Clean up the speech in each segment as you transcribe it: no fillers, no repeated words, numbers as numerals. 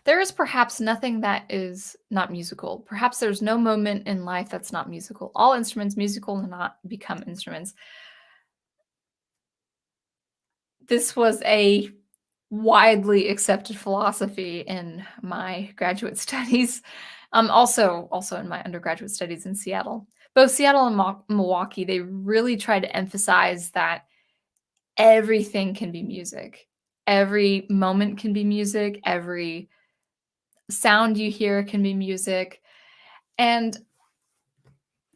There is perhaps nothing that is not musical. Perhaps there's no moment in life that's not musical. All instruments musical and not become instruments. This was a widely accepted philosophy in my graduate studies, also in my undergraduate studies in Seattle. Both Seattle and Milwaukee, they really try to emphasize that everything can be music. Every moment can be music. Every sound you hear can be music. And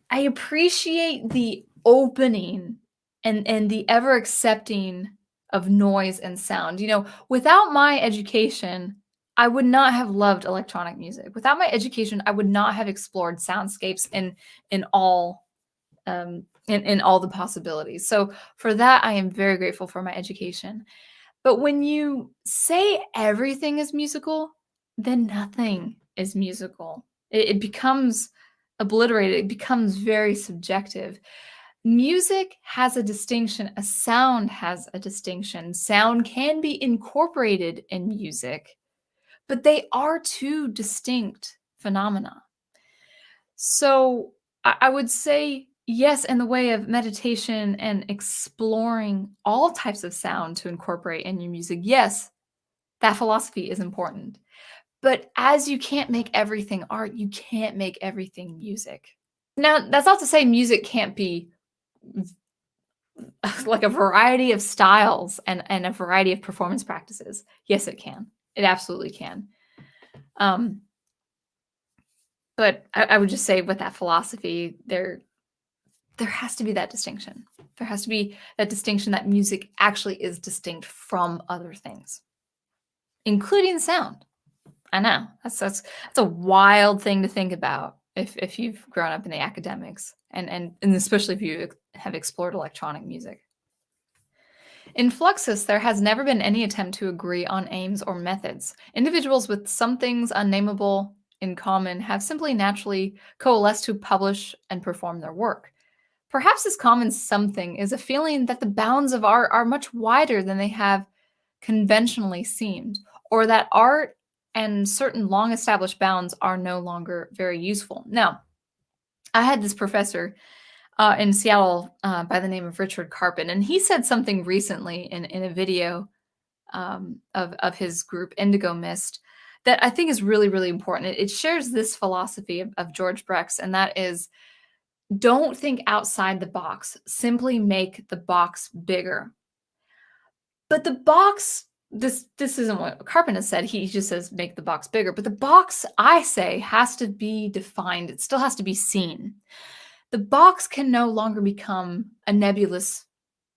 I appreciate the opening and the ever accepting of noise and sound. Without my education, I would not have loved electronic music. Without my education, I would not have explored soundscapes in all in all the possibilities. So for that, I am very grateful for my education. But when you say everything is musical, then nothing is musical. It becomes obliterated. It becomes very subjective. Music has a distinction. A sound has a distinction. Sound can be incorporated in music, but they are two distinct phenomena. So I would say yes, in the way of meditation and exploring all types of sound to incorporate in your music. Yes, that philosophy is important. But as you can't make everything art, you can't make everything music. Now, that's not to say music can't be like a variety of styles and a variety of performance practices. Yes, it can. It absolutely can. But I would just say with that philosophy, there has to be that distinction. There has to be that distinction that music actually is distinct from other things, including sound. I know that's a wild thing to think about if you've grown up in the academics and especially if you have explored electronic music. In Fluxus, there has never been any attempt to agree on aims or methods. Individuals with some things unnameable in common have simply naturally coalesced to publish and perform their work. Perhaps this common something is a feeling that the bounds of art are much wider than they have conventionally seemed, or that art and certain long-established bounds are no longer very useful. Now, I had this professor in Seattle by the name of Richard Carpin, and he said something recently in a video of his group Indigo Mist that I think is really, really important. It shares this philosophy of George Brecht's, and that is, don't think outside the box. Simply make the box bigger. But the box, this isn't what Carpin has said. He just says make the box bigger. But the box, I say, has to be defined. It still has to be seen. The box can no longer become a nebulous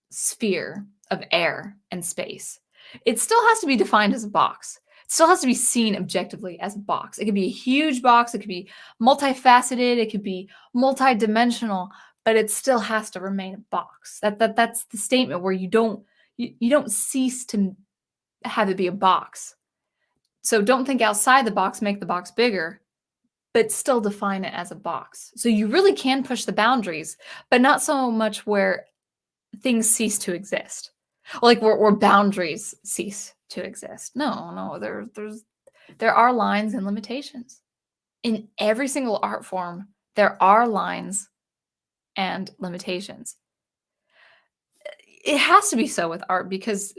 sphere of air and space. It still has to be defined as a box. It still has to be seen objectively as a box. It could be a huge box. It could be multifaceted. It could be multidimensional, but it still has to remain a box. That's the statement where you don't cease to have it be a box. So don't think outside the box, make the box bigger, but still define it as a box. So you really can push the boundaries, but not so much where things cease to exist. Like where boundaries cease to exist. No, there are lines and limitations. In every single art form, there are lines and limitations. It has to be so with art because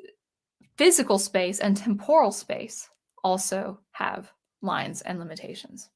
physical space and temporal space also have lines and limitations.